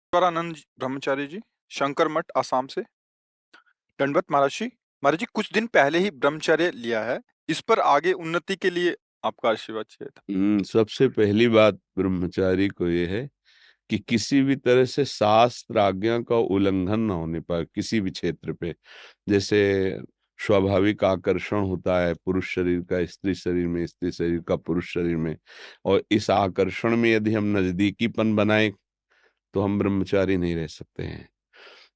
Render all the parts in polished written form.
ईश्वरानंद ब्रह्मचारी जी, शंकर मठ, आसाम से। दंडवत महाराज जी। महाराज जी, कुछ दिन पहले ही ब्रह्मचर्य लिया है। इस पर आगे उन्नति के लिए आपका आशीर्वाद चाहिए था। सबसे पहली बात ब्रह्मचारी को ये है कि किसी भी तरह से शास्त्र आज्ञा का उल्लंघन ना होने पाए किसी भी क्षेत्र पे। जैसे स्वाभाविक आकर्षण होता है पुरुष शरीर का स्त्री शरीर में, स्त्री शरीर का पुरुष शरीर में, और इस आकर्षण में यदि हम नजदीकीपन बनाए तो हम ब्रह्मचारी नहीं रह सकते हैं।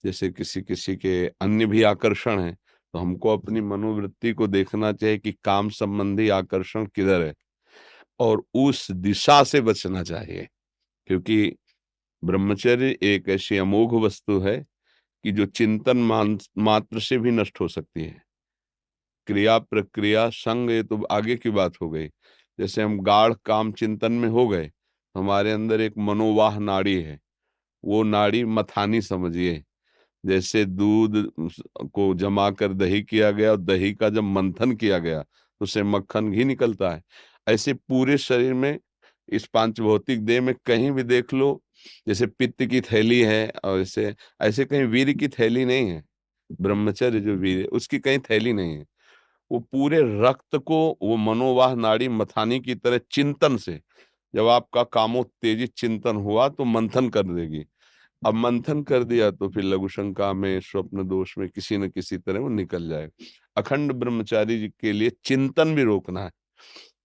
जैसे किसी किसी के अन्य भी आकर्षण है, तो हमको अपनी मनोवृत्ति को देखना चाहिए कि काम संबंधी आकर्षण किधर है और उस दिशा से बचना चाहिए। क्योंकि ब्रह्मचर्य एक ऐसी अमोघ वस्तु है कि जो चिंतन मात्र से भी नष्ट हो सकती है। क्रिया प्रक्रिया संग ये तो आगे की बात हो गई। जैसे हम गाढ़ काम चिंतन में हो गए, हमारे अंदर एक मनोवाह नाड़ी है, वो नाड़ी मथानी समझिए। जैसे दूध को जमा कर दही किया गया और दही का जब मंथन किया गया तो उससे मक्खन घी निकलता है। ऐसे पूरे शरीर में, इस पांच भौतिक देह में कहीं भी देख लो, जैसे पित्त की थैली है और ऐसे ऐसे कहीं वीर की थैली नहीं है। ब्रह्मचर्य जो वीर है उसकी कहीं थैली नहीं है। वो पूरे रक्त को वो मनोवाह नाड़ी मथानी की तरह चिंतन से, जब आपका कामोत्तेजित चिंतन हुआ तो मंथन कर देगी। अब मंथन कर दिया तो फिर लघु शंका में, स्वप्न दोष में किसी न किसी तरह वो निकल जाए। अखंड ब्रह्मचारी जी के लिए चिंतन भी रोकना है,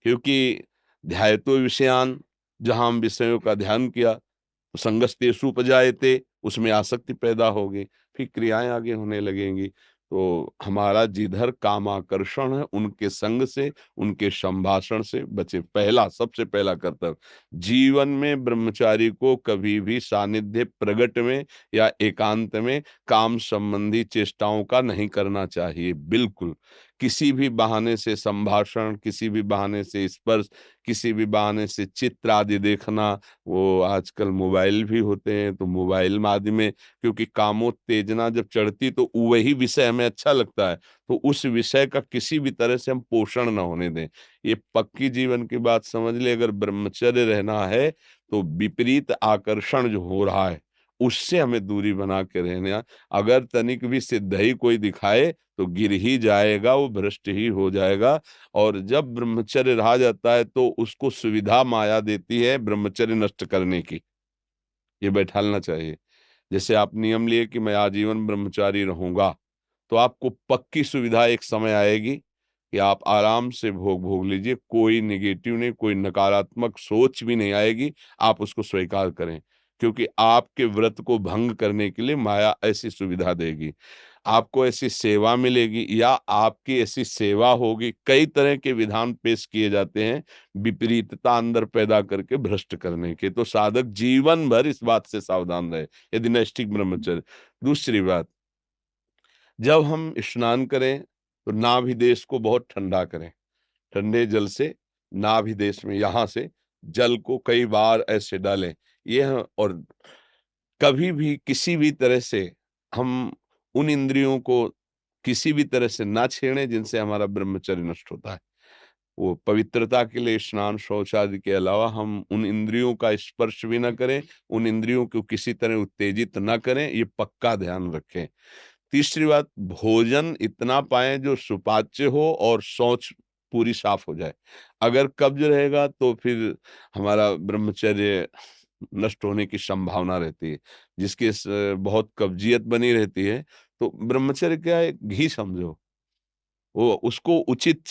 क्योंकि ध्यायतो विषयान, जहां हम विषयों का ध्यान किया तो संगस्तेषु उपजायते, उसमें आसक्ति पैदा होगी, फिर क्रियाएं आगे होने लगेंगी। तो हमारा जिधर कामाकर्षण है उनके संग से, उनके संभाषण से बचे। पहला, सबसे पहला कर्तव्य जीवन में ब्रह्मचारी को कभी भी सानिध्य प्रगट में या एकांत में काम संबंधी चेष्टाओं का नहीं करना चाहिए। बिल्कुल किसी भी बहाने से संभाषण, किसी भी बहाने से स्पर्श, किसी भी बहाने से चित्र आदि देखना, वो आजकल मोबाइल भी होते हैं तो मोबाइल आदि में, क्योंकि कामोत्तेजना जब चढ़ती तो वही विषय हमें अच्छा लगता है, तो उस विषय का किसी भी तरह से हम पोषण न होने दें। ये पक्की जीवन की बात समझ ले। अगर ब्रह्मचर्य रहना है तो विपरीत आकर्षण जो हो रहा है उससे हमें दूरी बना के रहना। अगर तनिक भी सिद्धि कोई दिखाए तो गिर ही जाएगा, वो भ्रष्ट ही हो जाएगा। और जब ब्रह्मचर्य रहा जाता है तो उसको सुविधा माया देती है ब्रह्मचर्य नष्ट करने की, ये बैठालना चाहिए। जैसे आप नियम लिए कि मैं आजीवन ब्रह्मचारी रहूंगा, तो आपको पक्की सुविधा एक समय आएगी कि आप आराम से भोग भोग लीजिए, कोई निगेटिव नहीं, कोई नकारात्मक सोच भी नहीं आएगी। आप उसको स्वीकार करें, क्योंकि आपके व्रत को भंग करने के लिए माया ऐसी सुविधा देगी। आपको ऐसी सेवा मिलेगी या आपकी ऐसी सेवा होगी, कई तरह के विधान पेश किए जाते हैं विपरीतता अंदर पैदा करके भ्रष्ट करने के। तो साधक जीवन भर इस बात से सावधान रहे यदि नैष्ठिक ब्रह्मचर्य। दूसरी बात, जब हम स्नान करें तो नाभि देश को बहुत ठंडा करें। ठंडे जल से नाभि देश में यहां से जल को कई बार ऐसे डालें। और कभी भी किसी भी तरह से हम उन इंद्रियों को किसी भी तरह से ना छेड़ें जिनसे हमारा ब्रह्मचर्य नष्ट होता है। वो पवित्रता के लिए स्नान शौच आदि के अलावा हम उन इंद्रियों का स्पर्श भी ना करें, उन इंद्रियों को किसी तरह उत्तेजित ना करें, ये पक्का ध्यान रखें। तीसरी बात, भोजन इतना पाएं जो सुपाच्य हो और शौच पूरी साफ हो जाए। अगर कब्ज रहेगा तो फिर हमारा ब्रह्मचर्य नष्ट होने की संभावना रहती है। जिसके बहुत कब्जियत बनी रहती है, तो ब्रह्मचर्य क्या है, घी समझो। वो उसको उचित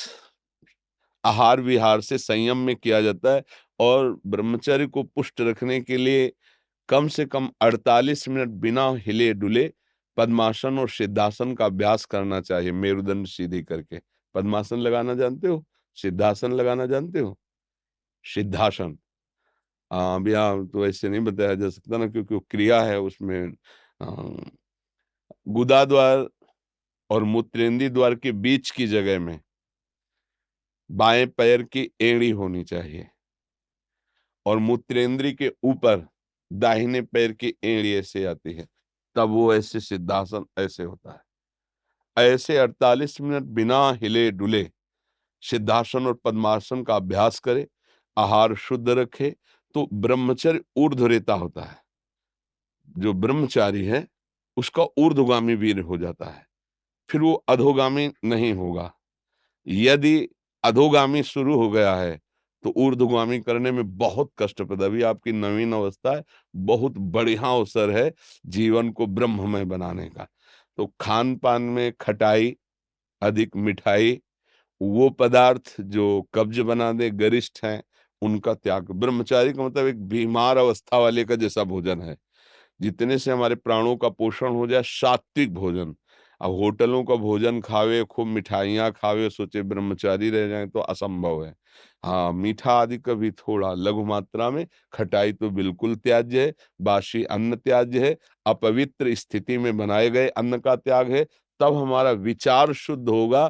आहार विहार से संयम में किया जाता है। और ब्रह्मचर्य को पुष्ट रखने के लिए कम से कम 48 मिनट बिना हिले डुले पद्मासन और सिद्धासन का अभ्यास करना चाहिए, मेरुदंड सीधी करके। पद्मासन लगाना जानते हो? सिद्धासन लगाना जानते हो? सिद्धासन, अभी तो ऐसे नहीं बताया जा सकता ना, क्योंकि वो क्रिया है उसमें। गुदा द्वार और मूत्रेंदी द्वार के बीच की जगह में बाएं पैर की एड़ी होनी चाहिए, और मूत्रेंद्री के ऊपर दाहिने पैर की एड़ी ऐसे आती है, तब वो ऐसे सिद्धासन ऐसे होता है। ऐसे 48 मिनट बिना हिले डुले सिद्धासन और पद्मासन का अभ्यास करे, आहार शुद्ध रखे, तो ब्रह्मचर्य ऊर्ध्वरेता होता है। जो ब्रह्मचारी है उसका ऊर्ध्वगामी वीर्य हो जाता है, फिर वो अधोगामी नहीं होगा। यदि अधोगामी शुरू हो गया है तो ऊर्ध्वगामी करने में बहुत कष्ट पड़ता है। अभी आपकी नवीन अवस्था है, बहुत बढ़िया अवसर है जीवन को ब्रह्ममय बनाने का। तो खान पान में खटाई, अधिक मिठाई, वो पदार्थ जो कब्ज बना दे, गरिष्ठ हैं, उनका त्याग। ब्रह्मचारी का मतलब एक बीमार अवस्था वाले का जैसा भोजन है, जितने से हमारे प्राणों का पोषण हो जाए, सात्विक भोजन। अब होटलों का भोजन खावे, खूब मिठाइयाँ खावे, सोचे ब्रह्मचारी रह जाएं तो असंभव है। हाँ, मीठा आदि कभी थोड़ा लघु मात्रा में, खटाई तो बिल्कुल त्याज्य है, बासी अन्न त्याज्य है, अपवित्र स्थिति में बनाए गए अन्न का त्याग है, तब हमारा विचार शुद्ध होगा।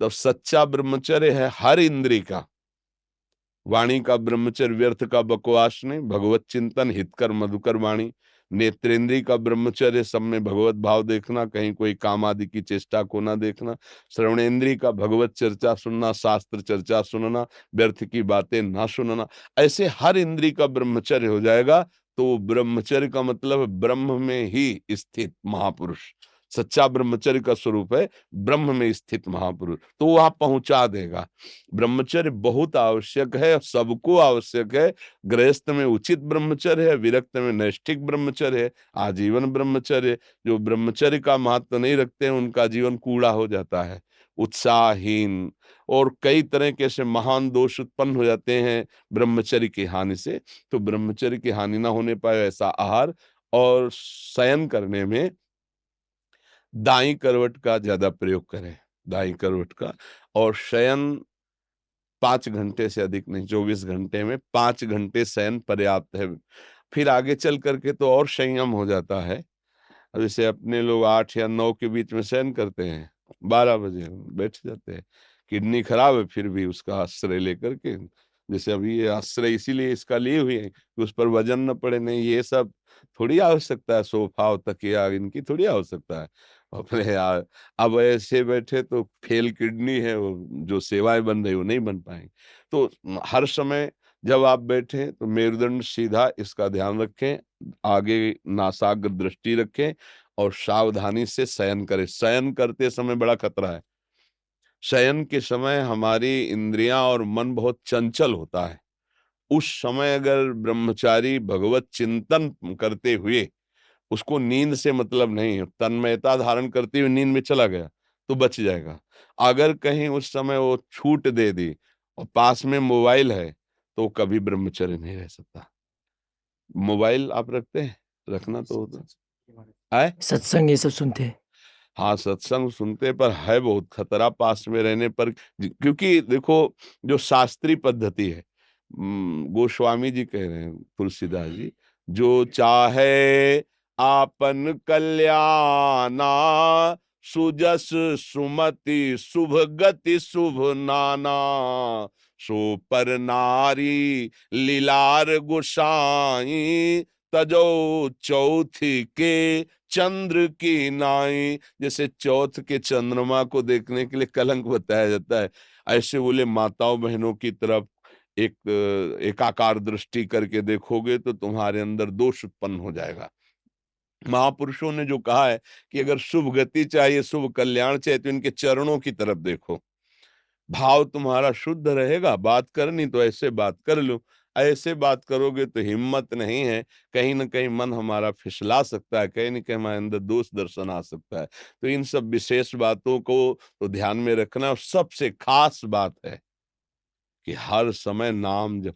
तब सच्चा ब्रह्मचर्य है हर इंद्री का। वाणी का ब्रह्मचर्य व्यर्थ का बकवास नहीं, भगवत चिंतन, हितकर मधुकर वाणी। नेत्रेंद्री का ब्रह्मचर्य सब में भगवत भाव देखना, कहीं कोई काम आदि की चेष्टा को ना देखना। श्रवणेन्द्री का भगवत चर्चा सुनना, शास्त्र चर्चा सुनना, व्यर्थ की बातें ना सुनना। ऐसे हर इंद्री का ब्रह्मचर्य हो जाएगा तो ब्रह्मचर्य का मतलब है ब्रह्म में ही स्थित महापुरुष। सच्चा ब्रह्मचर्य का स्वरूप है ब्रह्म में स्थित महापुरुष, तो वहां पहुंचा देगा। ब्रह्मचर्य बहुत आवश्यक है, सबको आवश्यक है। गृहस्थ में उचित ब्रह्मचर्य है, विरक्त में नैष्ठिक ब्रह्मचर्य है, आजीवन ब्रह्मचर्य है। जो ब्रह्मचर्य का महत्व नहीं रखते हैं उनका जीवन कूड़ा हो जाता है, उत्साहहीन, और कई तरह के ऐसे महान दोष उत्पन्न हो जाते हैं ब्रह्मचर्य की हानि से। तो ब्रह्मचर्य की हानि ना होने पाए ऐसा आहार, और शयन करने में दाई करवट का ज्यादा प्रयोग करें, दाई करवट का। और शयन 5 घंटे से अधिक नहीं, 24 घंटे में 5 घंटे शयन पर्याप्त है। फिर आगे चल करके तो और संयम हो जाता है। अब जैसे अपने लोग 8 या 9 के बीच में शयन करते हैं, 12 बजे बैठ जाते हैं, किडनी खराब है फिर भी उसका आश्रय लेकर के। जैसे अभी ये आश्रय इसीलिए इसका लिए हुए हैं कि उस पर वजन न पड़े, नहीं ये सब थोड़ी आवश्यकता है, सोफा और तकिया इनकी थोड़ी आवश्यकता है अपने यार। अब ऐसे बैठे तो फेल किडनी है, वो जो सेवाएं बन रही वो नहीं बन पाएंगी। तो हर समय जब आप बैठे तो मेरुदंड सीधा, इसका ध्यान रखें, आगे नासाग्र दृष्टि रखें और सावधानी से शयन करें। शयन करते समय बड़ा खतरा है। शयन के समय हमारी इंद्रियां और मन बहुत चंचल होता है। उस समय अगर ब्रह्मचारी भगवत चिंतन करते हुए, उसको नींद से मतलब नहीं है, तन्मयता धारण करते हुए नींद में चला गया तो बच जाएगा। अगर कहीं उस समय वो छूट दे दी और पास में मोबाइल है तो कभी ब्रह्मचर्य नहीं रह सकता। मोबाइल आप रखते हैं? रखना तो होता है। सत्संग ये सब सुनते हैं। हाँ, सत्संग सुनते पर है बहुत खतरा पास में रहने पर। क्योंकि देखो, जो शास्त्रीय पद्धति है, गोस्वामी जी कह रहे हैं, तुलसीदास जी, जो चाहे आपन कल्याणा, सुजस सुमति शुभ गति शुभ नाना, सो पर नारी लीलार गोसाई, तजो चौथी के चंद्र की नाई। जैसे चौथ के चंद्रमा को देखने के लिए कलंक बताया जाता है, ऐसे बोले माताओं बहनों की तरफ एकाकार दृष्टि करके देखोगे तो तुम्हारे अंदर दोष उत्पन्न हो जाएगा। महापुरुषों ने जो कहा है कि अगर शुभ गति चाहिए, शुभ कल्याण चाहिए, तो इनके चरणों की तरफ देखो। भाव तुम्हारा शुद्ध रहेगा, बात करनी तो ऐसे बात कर लो। ऐसे बात करोगे तो हिम्मत नहीं है, कहीं ना कहीं मन हमारा फिसला सकता है, कहीं ना कहीं हमारे अंदर दोष दर्शन आ सकता है। तो इन सब विशेष बातों को तो ध्यान में रखना। और सबसे खास बात है कि हर समय नाम जप